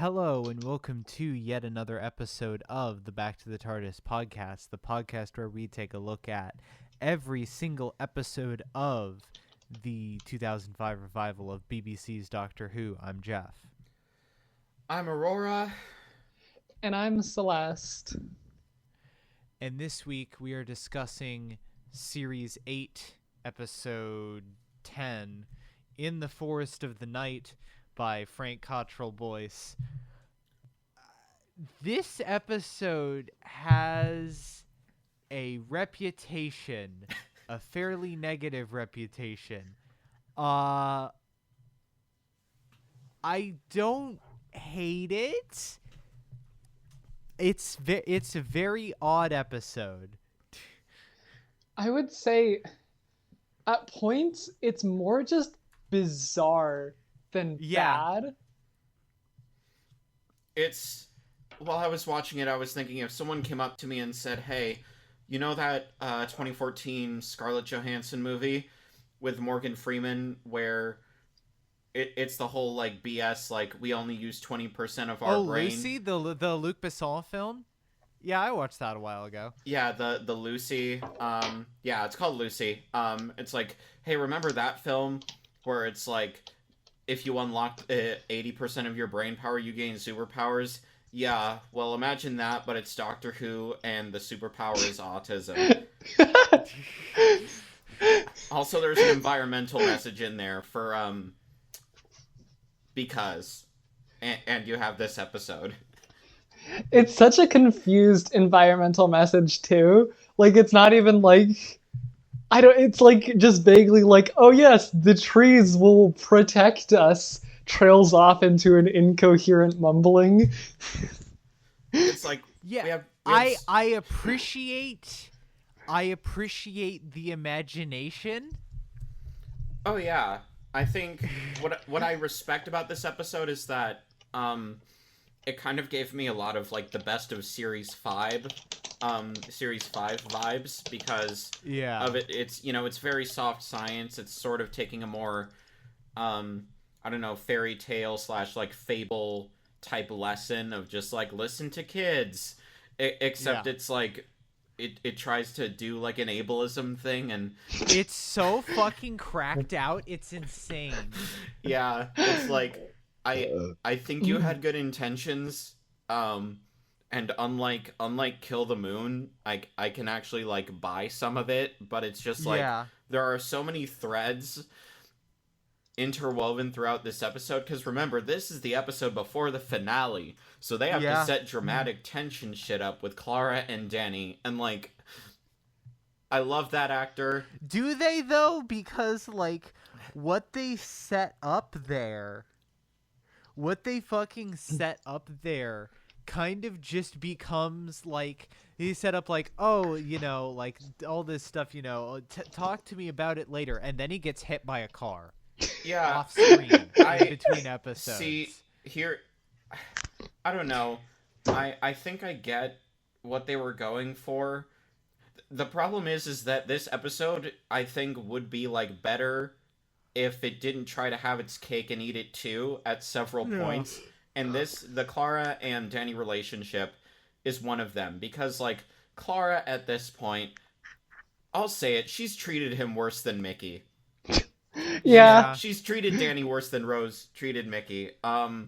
Hello and welcome to yet another episode of the Back to the TARDIS podcast, the podcast where we take a look at every single episode of the 2005 revival of BBC's Doctor Who. I'm Jeff. I'm Aurora. And I'm Celeste. And this week we are discussing Series 8, Episode 10, In the Forest of the Night, by Frank Cottrell Boyce. This episode has a reputation, a fairly negative reputation. I don't hate it. It's a very odd episode. I would say at points it's more just bizarre than bad. It's, while I was watching it, I was thinking if someone came up to me and said, hey, you know that 2014 Scarlett Johansson movie with Morgan Freeman where it's the whole like BS, like we only use 20% of our brain. Lucy, the Luc Besson film? Yeah, I watched that a while ago. Yeah, the Lucy. Yeah, it's called Lucy. It's like, hey, remember that film where it's like, if you unlock 80% of your brain power, you gain superpowers? Yeah, well, imagine that, but it's Doctor Who, and the superpower is autism. Also, there's an environmental message in there for, because. And you have this episode. It's such a confused environmental message, too. Like, it's not even like... it's like just vaguely like, oh yes, the trees will protect us, trails off into an incoherent mumbling. It's like, yeah, I appreciate the imagination. Oh yeah, I think what I respect about this episode is that it kind of gave me a lot of like the best of Series 5 vibes because of it. It's, you know, it's very soft science. It's sort of taking a more I don't know, fairy tale / like fable type lesson of just like listen to kids, except it's like it tries to do like an ableism thing, and it's so fucking cracked out, it's insane. Yeah, it's like I think you had good intentions, and unlike Kill the Moon, I can actually like buy some of it, but it's just like there are so many threads interwoven throughout this episode, because remember, this is the episode before the finale, so they have to set dramatic tension shit up with Clara and Danny, and like I love that actor. Do they though? Because like what they fucking set up there kind of just becomes like, he set up like, oh, you know, like all this stuff, you know, talk to me about it later, and then he gets hit by a car. Yeah, off screen between episodes. See, here, I don't know. I think I get what they were going for. The problem is that this episode, I think, would be like better if it didn't try to have its cake and eat it too at several points. And the Clara and Danny relationship is one of them, because like Clara at this point, I'll say it, she's treated him worse than Mickey. Yeah. She's treated Danny worse than Rose treated Mickey. Not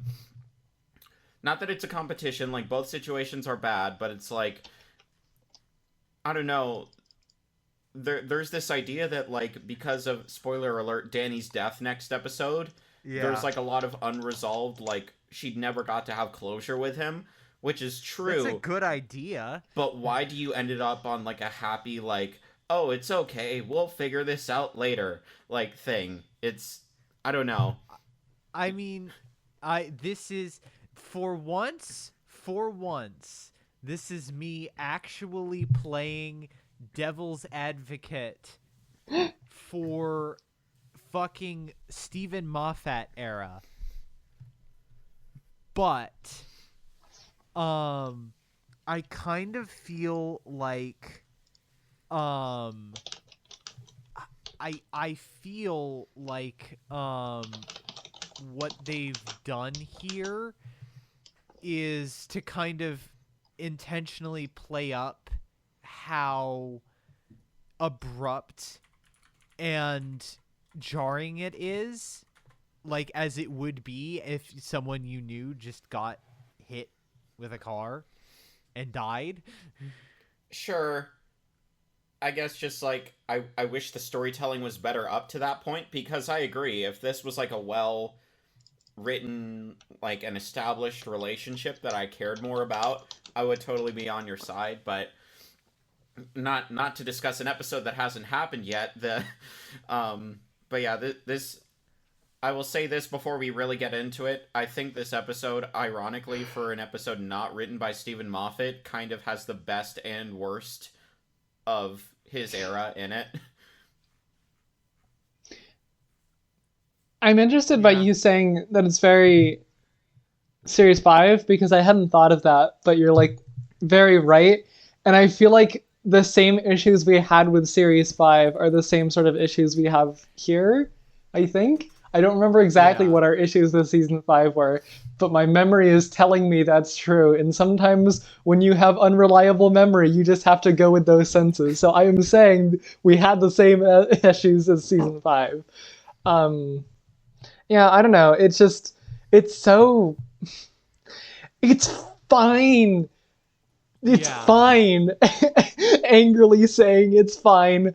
that it's a competition, like both situations are bad, but it's like, I don't know, there's this idea that like because of, spoiler alert, Danny's death next episode, there's like a lot of unresolved, like she'd never got to have closure with him, which is true. That's a good idea. But why do you end it up on like a happy, like, oh, it's okay, we'll figure this out later, like, thing? It's, I don't know. I mean, this is, for once, this is me actually playing devil's advocate for fucking Stephen Moffat era. But, I kind of feel like, I feel like what they've done here is to kind of intentionally play up how abrupt and jarring it is, like as it would be if someone you knew just got hit with a car and died. Sure. I guess just like I wish the storytelling was better up to that point, because I agree, if this was like a well written, like an established relationship that I cared more about, I would totally be on your side. But not to discuss an episode that hasn't happened yet. But yeah, this I will say this before we really get into it. I think this episode, ironically, for an episode not written by Stephen Moffat, kind of has the best and worst of his era in it. I'm interested by you saying that it's very Series 5, because I hadn't thought of that, but you're like very right. And I feel like the same issues we had with Series 5 are the same sort of issues we have here, I think. I don't remember exactly what our issues with Season 5 were, but my memory is telling me that's true. And sometimes when you have unreliable memory, you just have to go with those senses. So I am saying we had the same issues as Season 5. Yeah, I don't know. It's just, it's fine. It's fine. Angrily saying it's fine.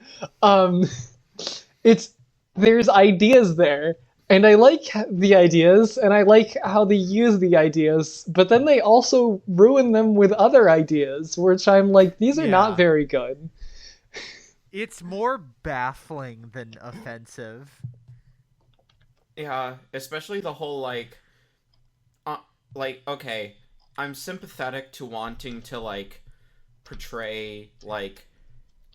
There's ideas there, and I like the ideas, and I like how they use the ideas, but then they also ruin them with other ideas, which I'm like, these are not very good. It's more baffling than offensive. Yeah, especially the whole okay, I'm sympathetic to wanting to like portray like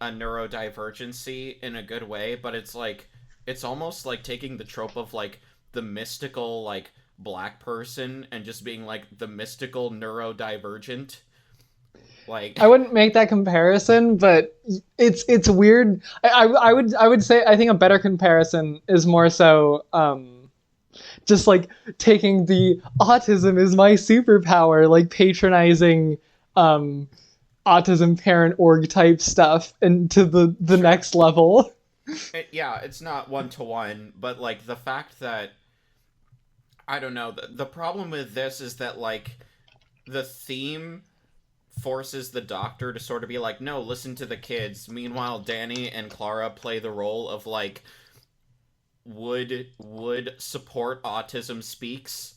a neurodivergency in a good way, but it's like, it's almost like taking the trope of like the mystical like black person and just being like the mystical neurodivergent. Like, I wouldn't make that comparison, but it's weird. I would say I think a better comparison is more so just like taking the autism is my superpower, like patronizing autism parent org type stuff into the next level. It's not one-to-one, but like the fact that, I don't know, the problem with this is that like the theme forces the doctor to sort of be like, no, listen to the kids. Meanwhile, Danny and Clara play the role of like would support autism speaks.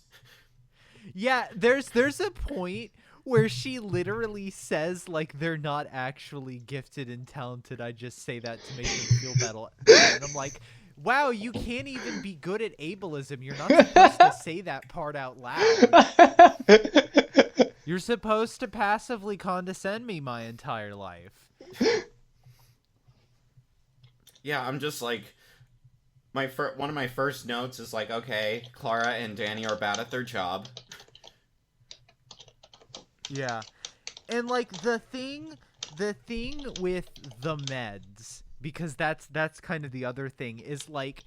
Yeah, there's a point where she literally says like they're not actually gifted and talented. I just say that to make them feel better. And I'm like, wow, you can't even be good at ableism. You're not supposed to say that part out loud. You're supposed to passively condescend me my entire life. Yeah, I'm just like, one of my first notes is like, okay, Clara and Danny are bad at their job. Yeah. And like the thing with the meds, because that's kind of the other thing, is like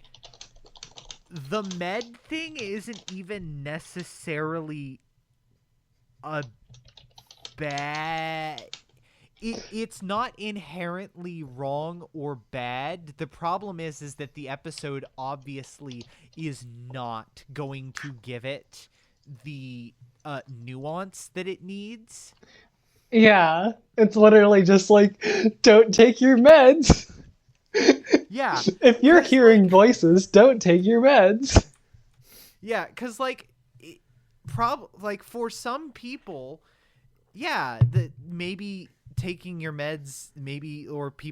the med thing isn't even necessarily a bad, it's not inherently wrong or bad. The problem is that the episode obviously is not going to give it the nuance that it needs. Yeah, it's literally just like, don't take your meds. Yeah. If you're hearing voices, don't take your meds. Yeah, because like, for some people, yeah, that maybe taking your meds,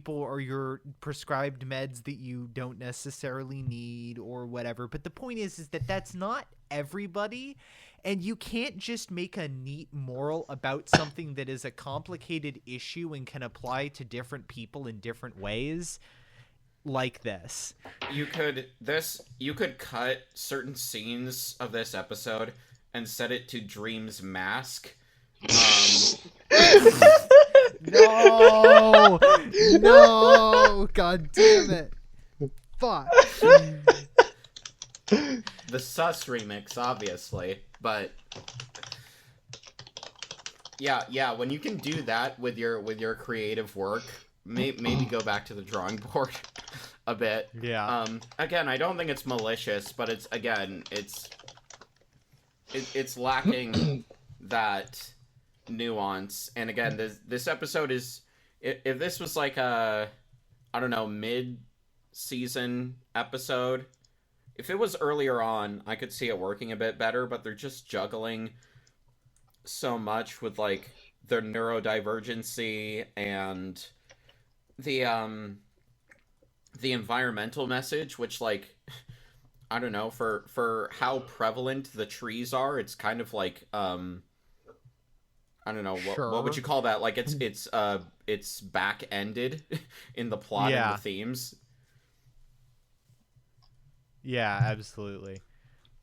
or your prescribed meds that you don't necessarily need or whatever. But the point is that that's not everybody. And you can't just make a neat moral about something that is a complicated issue and can apply to different people in different ways like this. You could cut certain scenes of this episode and set it to Dream's mask. No, god damn it. Fuck. The Sus remix, obviously, but yeah. When you can do that with your creative work, maybe go back to the drawing board a bit. Yeah. Again, I don't think it's malicious, but it's lacking that nuance. And again, this episode is, if this was like a, I don't know, mid-season episode, if it was earlier on, I could see it working a bit better, but they're just juggling so much with like their neurodivergency and the environmental message, which, like, I don't know, for how prevalent the trees are, it's kind of like I don't know, what would you call that? Like it's back ended in the plot and the themes. Yeah, absolutely.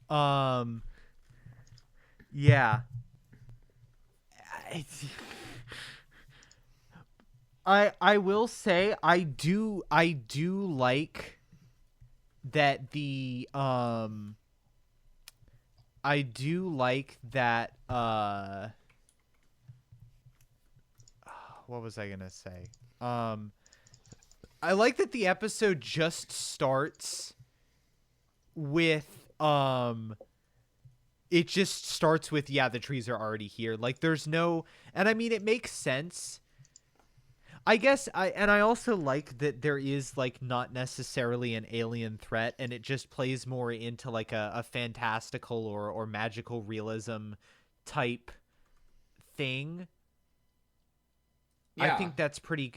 Yeah. I will say I do like that I do like that what was I going to say? I like that the episode just starts with it just starts with, yeah, the trees are already here. Like, there's no, and I mean, it makes sense, I guess. I also like that there is, like, not necessarily an alien threat, and it just plays more into like a fantastical or magical realism type thing. Yeah. I think that's pretty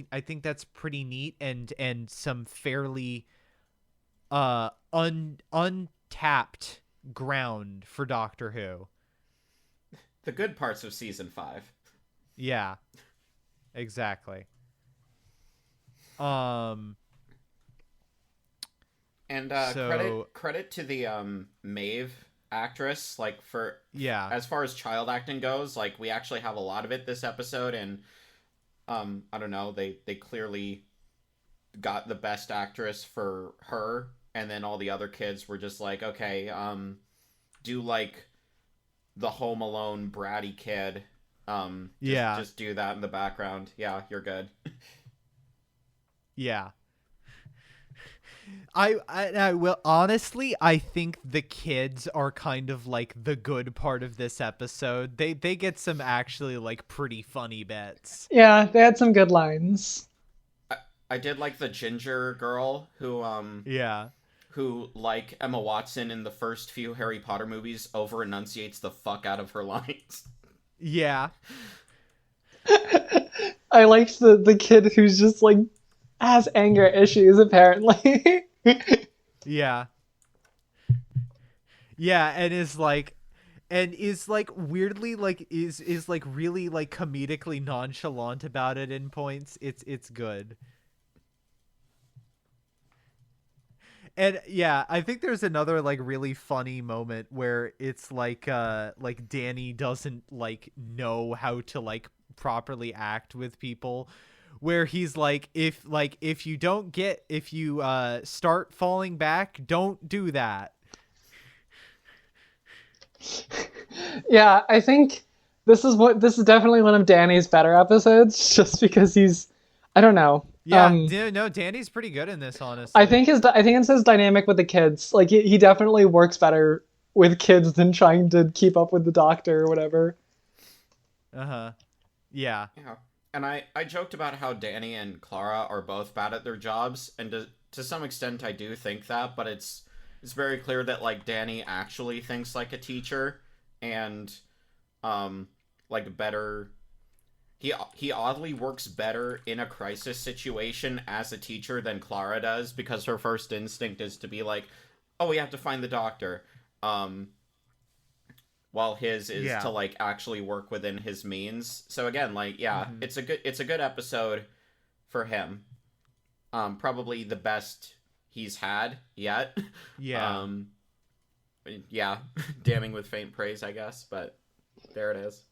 neat, and some fairly untapped ground for Doctor Who. The good parts of season 5. Yeah, exactly. And credit to the Maeve actress, like, for, yeah, as far as child acting goes, like, we actually have a lot of it this episode, and I don't know, they clearly got the best actress for her, and then all the other kids were just like, okay, do like the Home Alone bratty kid, just do that in the background. Yeah, you're good. Yeah. I will honestly, I think the kids are kind of like the good part of this episode. They get some actually like pretty funny bits. Yeah, they had some good lines. I did like the ginger girl who who, like Emma Watson in the first few Harry Potter movies, over enunciates the fuck out of her lines. Yeah. I liked the kid who's just like has anger issues apparently. Yeah. Yeah, and is like weirdly like is like really like comedically nonchalant about it in points. It's good. And yeah, I think there's another like really funny moment where it's like Danny doesn't like know how to like properly act with people, where he's like, if you start falling back, don't do that. Yeah, I think this is definitely one of Danny's better episodes, just because he's, I don't know. Yeah, no, Danny's pretty good in this, honestly. I think it's his dynamic with the kids. Like he definitely works better with kids than trying to keep up with the Doctor or whatever. Yeah. Yeah. And I joked about how Danny and Clara are both bad at their jobs, and to some extent I do think that, but it's very clear that, like, Danny actually thinks like a teacher, and like better. He oddly works better in a crisis situation as a teacher than Clara does, because her first instinct is to be like, oh, we have to find the Doctor. While his is to like actually work within his means. So again, like, yeah, it's a good episode for him. Probably the best he's had yet. Yeah. Yeah, damning with faint praise, I guess, but there it is.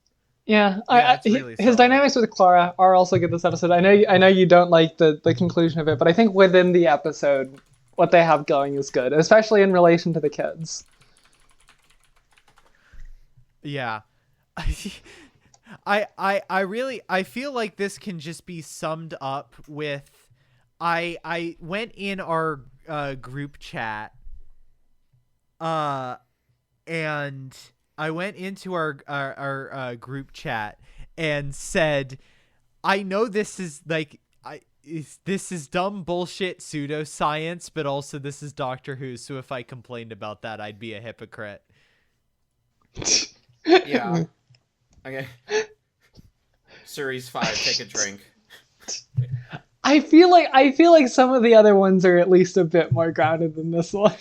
Yeah, really his dynamics with Clara are also good this episode. I know you don't like the conclusion of it, but I think within the episode, what they have going is good, especially in relation to the kids. Yeah. I feel like this can just be summed up with I went in our group chat and I went into our group chat and said, I know this is like this is dumb bullshit pseudoscience, but also this is Doctor Who, so if I complained about that, I'd be a hypocrite. Yeah. Okay. Series 5, take a drink. I feel like some of the other ones are at least a bit more grounded than this one.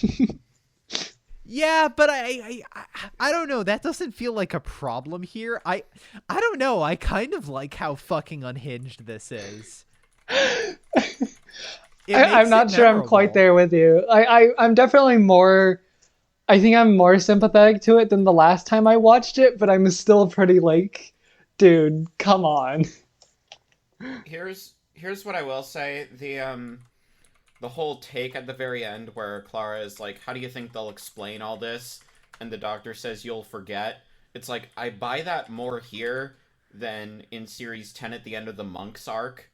Yeah, but I don't know. That doesn't feel like a problem here. I don't know. I kind of like how fucking unhinged this is. I'm not sure I'm quite there with you. I'm definitely more. I think I'm more sympathetic to it than the last time I watched it, but I'm still pretty like, dude, come on. Here's what I will say. The whole take at the very end where Clara is like, how do you think they'll explain all this? And the Doctor says, you'll forget. It's like, I buy that more here than in Series 10 at the end of the Monks arc,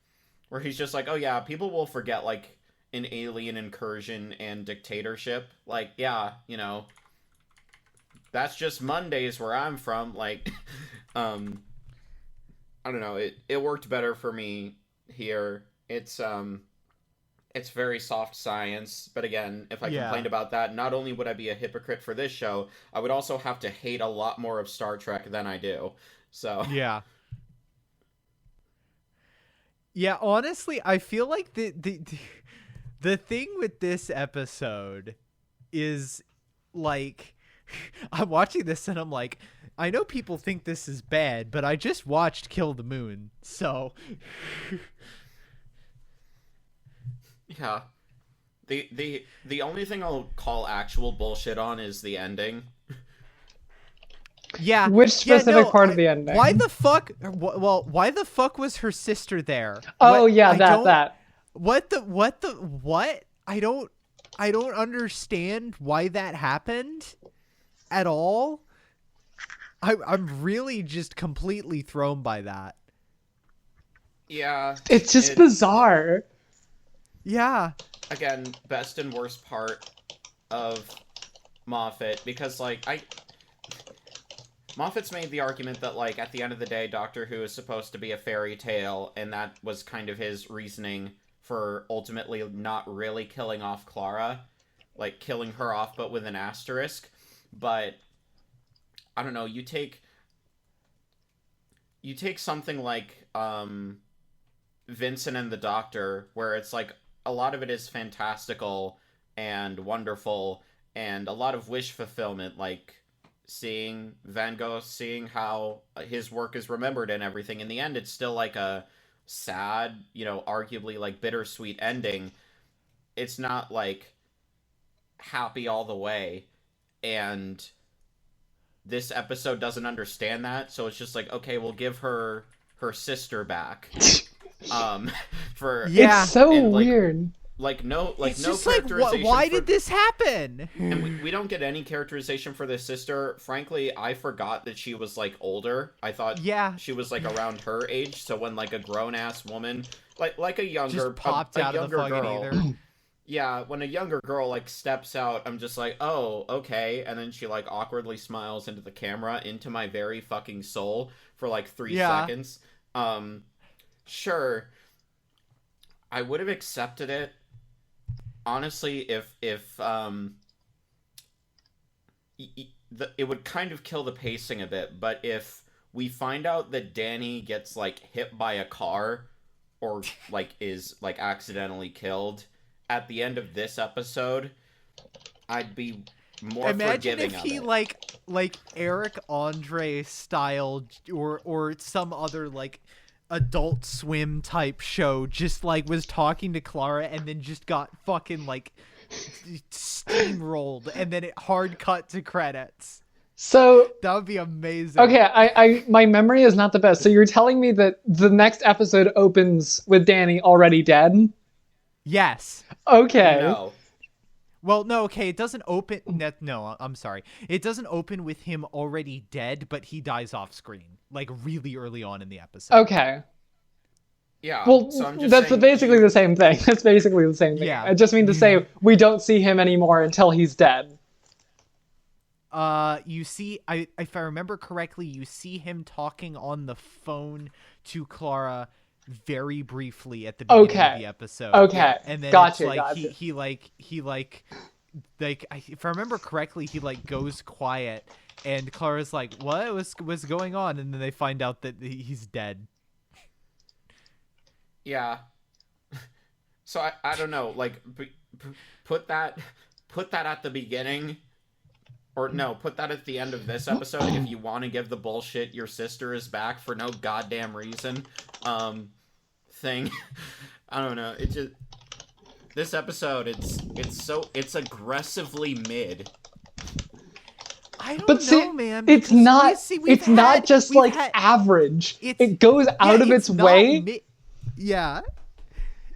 where he's just like, oh yeah, people will forget, like, an alien incursion and dictatorship. Like, yeah, you know, that's just Mondays where I'm from. Like, I don't know, it worked better for me here. It's very soft science, but again, if I complained about that, not only would I be a hypocrite for this show, I would also have to hate a lot more of Star Trek than I do. So yeah, honestly, I feel like the thing with this episode is like I'm watching this and I'm like, I know people think this is bad, but I just watched Kill the Moon, so yeah. The only thing I'll call actual bullshit on is the ending. Yeah. Which specific part of the ending? Why the fuck? Well, why the fuck was her sister there? Oh yeah, that. What? I don't understand why that happened at all. I'm really just completely thrown by that. Yeah. It's just bizarre. Yeah. Again, best and worst part of Moffat, because like Moffat's made the argument that like at the end of the day Doctor Who is supposed to be a fairy tale, and that was kind of his reasoning for ultimately not really killing off Clara, like killing her off but with an asterisk. But I don't know, you take something like Vincent and the Doctor, where it's like a lot of it is fantastical and wonderful and a lot of wish fulfillment, like seeing Van Gogh, seeing how his work is remembered and everything. In the end, it's still like a sad, you know, arguably like bittersweet ending. It's not like happy all the way. And this episode doesn't understand that, so it's just like, okay, we'll give her sister back. It's so weird. No Like, characterization. why did this happen? And we don't get any characterization for the sister. Frankly, I forgot that she was like older. I thought she was like around her age. So when like a grown ass woman, like a younger, just popped out of the fucking girl, either. Yeah, when a younger girl like steps out, I'm just like, oh, okay, and then she like awkwardly smiles into the camera, into my very fucking soul for like 3 seconds. Sure, I would have accepted it, honestly, if it would kind of kill the pacing a bit. But if we find out that Danny gets like hit by a car or like is like accidentally killed at the end of this episode, I'd be more Imagine forgiving if of he it. like Eric Andre style or some other like Adult Swim type show just like was talking to Clara and then just got fucking like steamrolled and then it hard cut to credits. So that would be amazing. Okay, I my memory is not the best. So you're telling me that the next episode opens with Danny already dead? Yes. Okay. No. Well, no, okay, it doesn't open. No, I'm sorry. It doesn't open with him already dead, but he dies off screen, like really early on in the episode. Okay. Yeah. Well, So I'm just that's saying basically the same thing. That's basically the same thing. Yeah. I just mean to say we don't see him anymore until he's dead. You see, if I remember correctly, you see him talking on the phone to Clara very briefly at the beginning of the episode. Okay. And then Gotcha. it's like he if I remember correctly, he like goes quiet, and Clara's like, "What was going on?" And then they find out that he's dead. Yeah. So I don't know, like put that at the beginning, or no, put that at the end of this episode if you want to give the bullshit your sister is back for no goddamn reason thing. I don't know. It just, this episode, it's aggressively mid. I don't But see, know, man. it's not. We've not just we've like had- average. it's- It goes out of it's its not way. Yeah.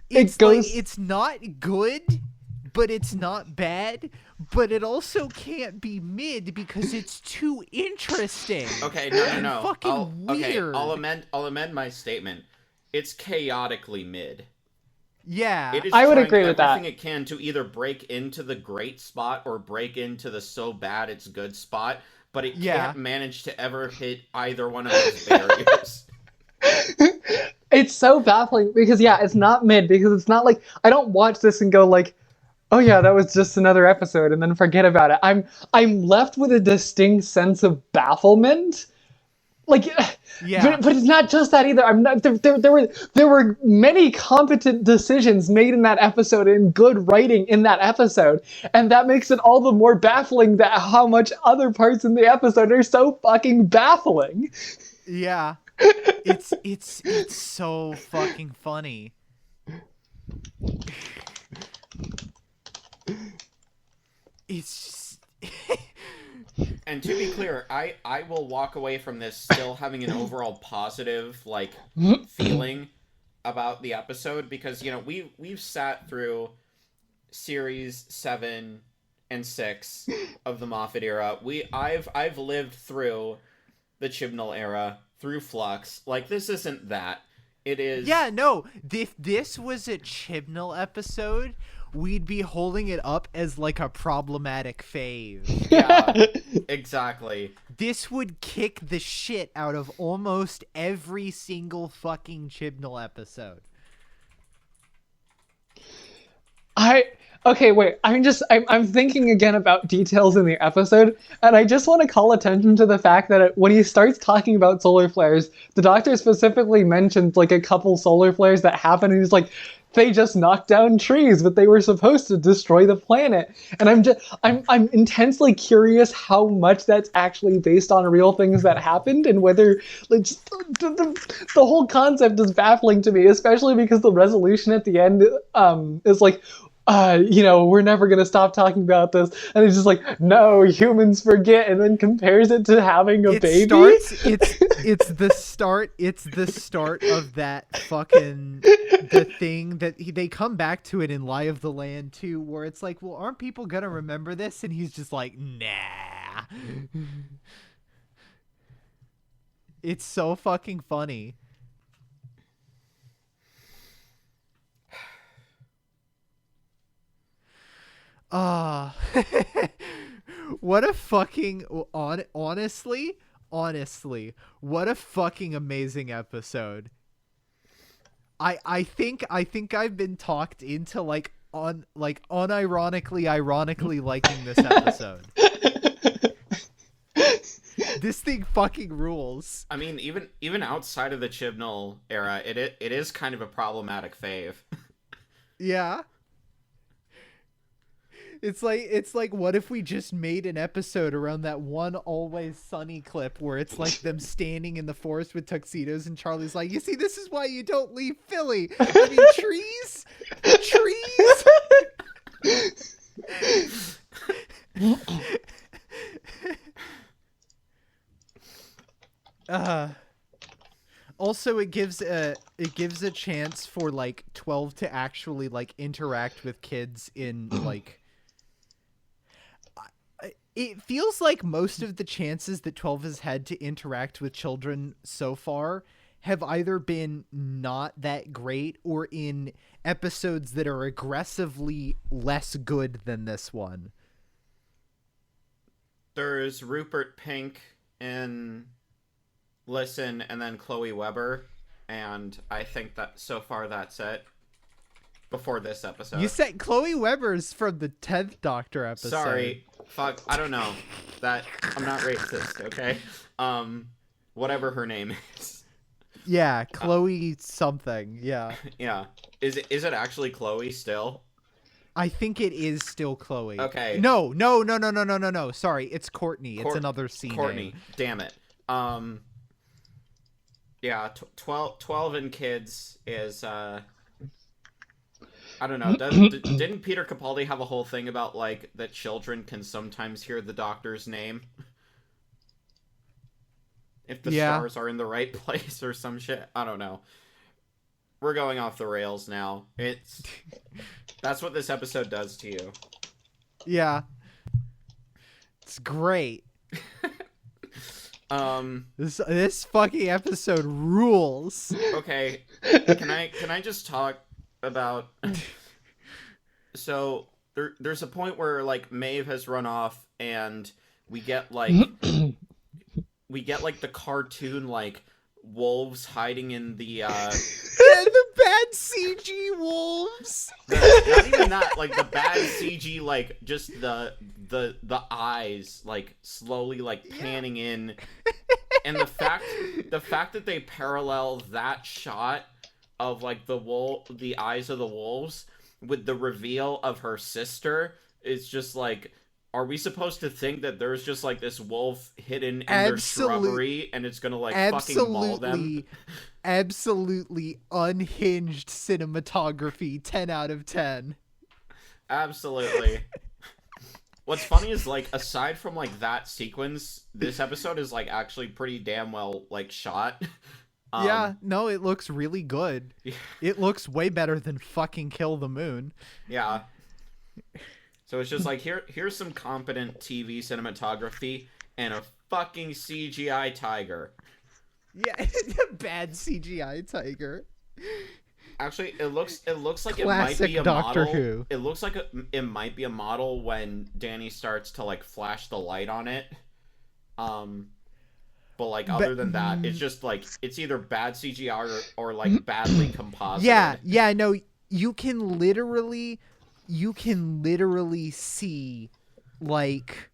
It goes. Like, it's not good, but it's not bad, but it also can't be mid because it's too interesting. Okay, no. Fucking weird. I'll amend my statement. It's chaotically mid. Yeah. It is I would trying agree with that. everything it can to either break into the great spot or break into the so bad it's good spot, but it can't manage to ever hit either one of those barriers. It's so baffling because it's not mid, because it's not like I don't watch this and go like, oh yeah, that was just another episode and then forget about it. I'm left with a distinct sense of bafflement. Like, Yeah. but it's not just that either. I'm not. There were many competent decisions made in that episode and good writing in that episode, and that makes it all the more baffling that how much other parts in the episode are so fucking baffling. Yeah. It's so fucking funny. It's just... And to be clear, I will walk away from this still having an overall positive like feeling about the episode, because we've sat through series 7 and 6 of the Moffat era. I've lived through the Chibnall era, through Flux. Like, this isn't that. It is. Yeah, no. If this was a Chibnall episode, we'd be holding it up as like a problematic fave. Yeah, exactly. This would kick the shit out of almost every single fucking Chibnall episode. Okay, wait. I'm thinking again about details in the episode, and I just want to call attention to the fact that when he starts talking about solar flares, the Doctor specifically mentions like a couple solar flares that happen, and he's like, they just knocked down trees, but they were supposed to destroy the planet. And I'm intensely curious how much that's actually based on real things that happened, and whether like just the whole concept is baffling to me, especially because the resolution at the end is like, we're never going to stop talking about this. And it's just like, no, humans forget, and then compares it to having a baby. It's the start of that fucking, the thing that they come back to it in Lie of the Land too, where it's like, well, aren't people going to remember this? And he's just like, nah. It's so fucking funny. What a fucking honestly, what a fucking amazing episode. I think I've been talked into unironically ironically liking this episode. This thing fucking rules. I mean, even outside of the Chibnall era, it is kind of a problematic fave. Yeah. It's like what if we just made an episode around that one Always Sunny clip where it's like them standing in the forest with tuxedos and Charlie's like, you see, this is why you don't leave Philly. I mean, trees. Also, it gives a chance for like 12 to actually like interact with kids in like it feels like most of the chances that 12 has had to interact with children so far have either been not that great or in episodes that are aggressively less good than this one. There's Rupert Pink in Listen, and then Chloe Weber, and I think that so far that's it. Before this episode. You said Chloe Weber's from the 10th Doctor episode. Sorry. Fuck, I don't know. That I'm not racist, okay? Whatever her name is. Yeah, Chloe something. Yeah. Yeah. Is it actually Chloe still? I think it is still Chloe. Okay. No. Sorry, it's Courtney. It's another C Courtney. name. Damn it. Yeah, 12 and kids is I don't know. Didn't Peter Capaldi have a whole thing about, like, that children can sometimes hear the Doctor's name? If the stars are in the right place or some shit? I don't know. We're going off the rails now. That's what this episode does to you. Yeah. It's great. This fucking episode rules. Okay. Can I just talk about so there's a point where, like, Maeve has run off and we get like the cartoon, like, wolves hiding in the the bad CG wolves. not even that, like, the bad CG, like, just the eyes, like, slowly, like, panning in, and the fact that they parallel that shot of, like, the eyes of the wolves with the reveal of her sister is just like, are we supposed to think that there's just, like, this wolf hidden in their shrubbery and it's gonna, like, fucking maul them? Absolutely unhinged cinematography. 10 out of 10. Absolutely. What's funny is, like, aside from, like, that sequence, this episode is, like, actually pretty damn well, like, shot. Yeah, no, it looks really good. Yeah. It looks way better than fucking Kill the Moon. Yeah. So it's just like, here's some competent TV cinematography and a fucking CGI tiger. Yeah, a bad CGI tiger. Actually, it looks like Classic it might be a Doctor model. Who. It looks like it might be a model when Danny starts to, like, flash the light on it. But, like, other than that, it's just, like, it's either bad CGI or like, badly composited. Yeah, no, you can literally see, like,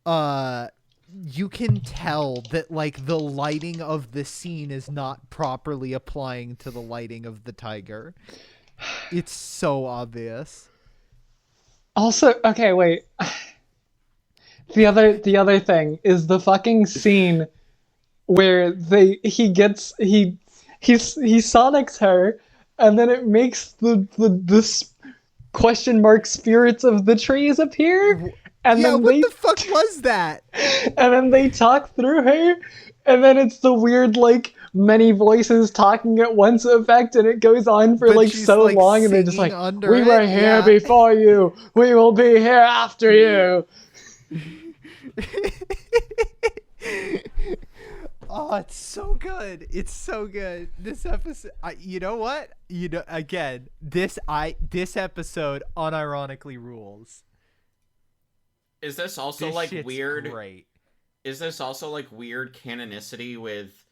you can tell that, like, the lighting of the scene is not properly applying to the lighting of the tiger. It's so obvious. Also, okay, wait. The other thing is the fucking scene where he sonics her, and then it makes the question mark spirits of the trees appear. And yeah, then what the fuck was that? And then they talk through her, and then it's the weird, like, many voices talking at once effect, and it goes on for, like, so like, long, and they're just like, we were here yeah. before you, we will be here after you. Oh, it's so good. It's so good. This episode, you know what? Again, this episode unironically rules. Is this also, This like, shit's weird? Great. Is this also, like, weird canonicity with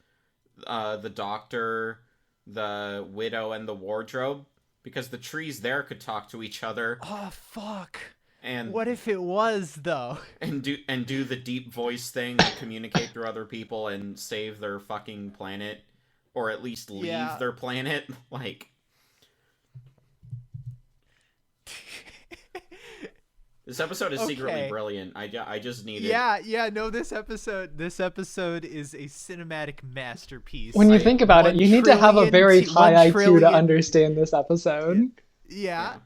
the Doctor, the Widow, and the Wardrobe? Because the trees there could talk to each other. Oh, fuck. And what if it was, though? And do the deep voice thing and communicate through other people and save their fucking planet, or at least leave their planet, like. This episode is secretly brilliant. I just need it. Yeah, no, this episode is a cinematic masterpiece. When you think about it, you need to have a very high IQ to understand this episode. Yeah.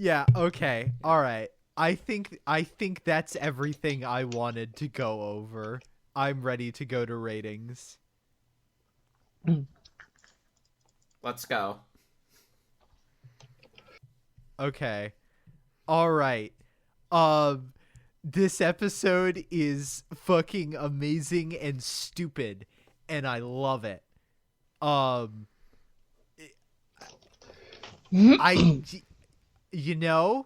Yeah, okay. All right. I think that's everything I wanted to go over. I'm ready to go to ratings. Let's go. Okay. All right. This episode is fucking amazing and stupid, and I love it. You know,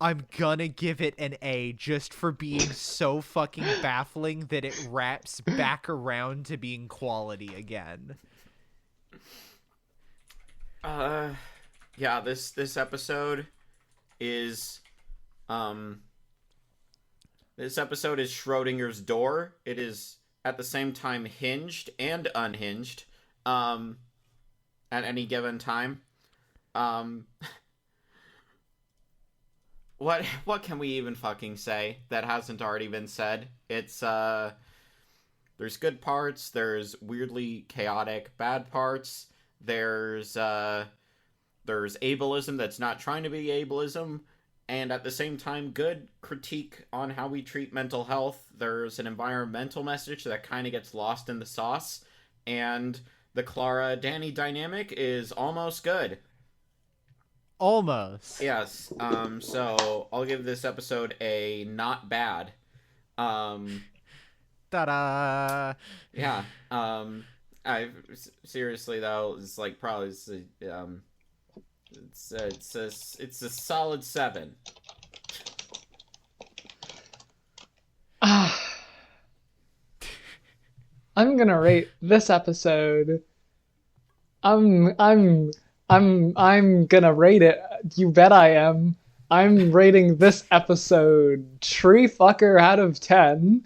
I'm gonna give it an A just for being so fucking baffling that it wraps back around to being quality again. Yeah, this episode is Schrodinger's door. It is at the same time hinged and unhinged at any given time. What can we even fucking say that hasn't already been said? It's there's good parts, there's weirdly chaotic bad parts, there's ableism that's not trying to be ableism, and at the same time good critique on how we treat mental health. There's an environmental message that kind of gets lost in the sauce, and the Clara-Danny dynamic is almost good. Almost. Yes. So I'll give this episode a not bad. Ta-da! Yeah. I seriously though, it's like probably it's a solid 7. I'm gonna rate this episode. I'm gonna rate it. You bet I am. I'm rating this episode tree fucker out of 10.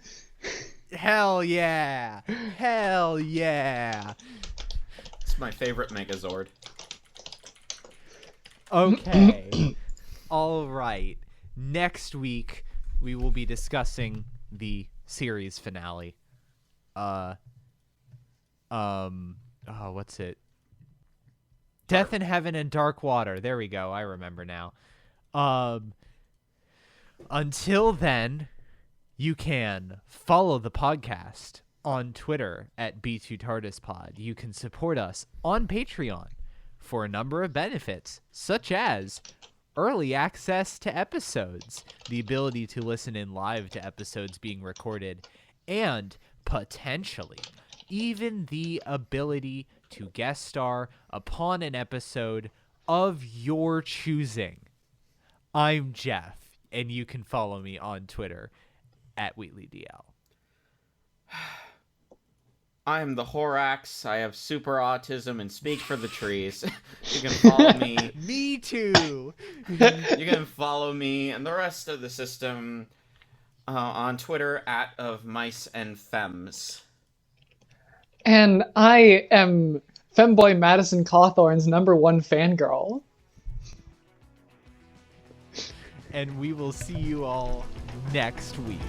Hell yeah! Hell yeah! It's my favorite Megazord. Okay. All right. Next week we will be discussing the series finale. What's it? Death in Heaven and Dark Water. There we go. I remember now. Until then, you can follow the podcast on Twitter at B2TARDISPod. You can support us on Patreon for a number of benefits, such as early access to episodes, the ability to listen in live to episodes being recorded, and potentially even the ability to guest star upon an episode of your choosing. I'm Geoff, and you can follow me on Twitter at WheatleyDL. I am the Horax. I have super autism and speak for the trees. You can follow me. Me too. You can follow me and the rest of the system on Twitter at of mice and femmes. And I am femboy Madison Cawthorn's #1 fangirl. And we will see you all next week.